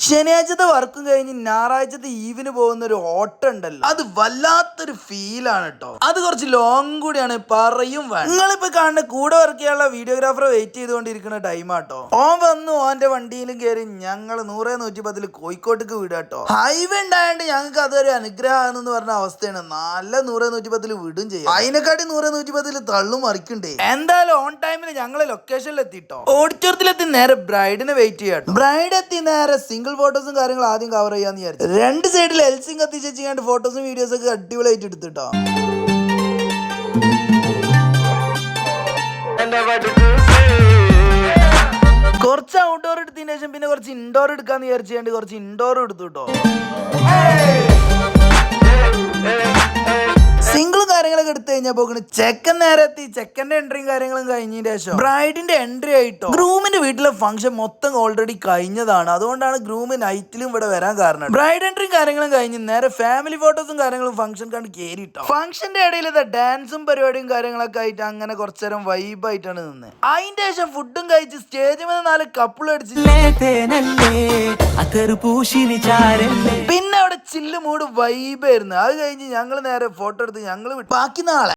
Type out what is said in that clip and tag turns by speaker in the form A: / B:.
A: ശനിയാഴ്ചത്തെ വർക്കും കഴിഞ്ഞ് ഞായറാഴ്ചത്തെ ഈവിന് പോകുന്ന ഒരു ഓട്ടം ഉണ്ടല്ലോ, അത് വല്ലാത്തൊരു ഫീലാണ് കേട്ടോ. അത് കുറച്ച് ലോങ് കൂടിയാണ്, പറയും വേണം. നിങ്ങളിപ്പോ കാണുന്ന കൂടെ വർക്ക് ചെയ്യാനുള്ള വീഡിയോഗ്രാഫറെ വെയിറ്റ് ചെയ്തുകൊണ്ടിരിക്കുന്ന ടൈമാട്ടോ. ഓൻ വന്നു ഓന്റെ വണ്ടിയിലും കയറി ഞങ്ങൾ 100-110 കോഴിക്കോട്ടേക്ക് വിടുക കേട്ടോ. ഹൈവേ ഉണ്ടായോണ്ട് ഞങ്ങൾക്ക് അതൊരു അനുഗ്രഹമാണെന്ന് പറഞ്ഞ അവസ്ഥയാണ്. നല്ല 100-110 വിടും ചെയ്യും. അതിനെക്കാട്ടി 100-110 തള്ളും മറിക്കണ്ടേ. എന്തായാലും ഓൺ ടൈമിൽ ഞങ്ങള് ലൊക്കേഷനിൽ എത്തിട്ടോ. ഓഡിറ്റോറിയത്തിലെത്തി നേരെ ബ്രൈഡിനെ വെയിറ്റ് ചെയ്യാട്ടോ. ബ്രൈഡ് എത്തി നേരെ സിംഗിൾ ഫോട്ടോസും കാര്യങ്ങളും ആദ്യം കവർ ചെയ്യാന്ന് വിചാരിച്ചു. രണ്ട് സൈഡിൽ എൽസിങ് കത്തിച്ചാണ്ട് ഫോട്ടോസും വീഡിയോസും ഒക്കെ അടിപൊളിയായിട്ട് എടുത്തിട്ടോ. കുറച്ച് ഔട്ട്ഡോർ എടുത്തതിന് ശേഷം പിന്നെ കുറച്ച് ഇൻഡോർ എടുക്കാന്ന് വിചാരിച്ചാണ്ട് കുറച്ച് ഇൻഡോർ എടുത്തു കേട്ടോ. സിംഗിൾ കാര്യങ്ങളൊക്കെ എടുത്തു കഴിഞ്ഞപ്പോ ചെക്കൻ നേരെ എത്തി. ചെക്കന്റെ എൻട്രിയും കാര്യങ്ങളും കഴിഞ്ഞതിന് ശേഷം ബ്രൈഡിന്റെ എൻട്രി ആയിട്ടോ. ഗ്രൂമിന്റെ വീട്ടിലെ ഫംഗ്ഷൻ മൊത്തം ഓൾറെഡി കഴിഞ്ഞതാണ്, അതുകൊണ്ടാണ് ഗ്രൂം നൈറ്റിലും ഇവിടെ വരാൻ കാരണം. ബ്രൈഡ് എൻട്രിയും കാര്യങ്ങളും കഴിഞ്ഞ് നേരെ ഫാമിലി ഫോട്ടോസും കാര്യങ്ങളും ഫംഗ്ഷൻ കണ്ട് കേറിട്ടോ. ഫംഗ്ഷന്റെ ഇടയിൽ ഡാൻസും പരിപാടിയും കാര്യങ്ങളൊക്കെ ആയിട്ട് അങ്ങനെ കുറച്ചേരം വൈബായിട്ടാണ് നിന്ന്. അതിന്റെ ശേഷം ഫുഡും കഴിച്ച് സ്റ്റേജിൽ നിന്ന് 4 കപ്പിൾ അടിച്ച് പിന്നെ അവിടെ ചില്ല് മൂട് വൈബായിരുന്നു. അത് കഴിഞ്ഞ് ഞങ്ങൾ നേരെ ഫോട്ടോ എടുത്ത് ഞങ്ങൾ ബാക്കി നാളെ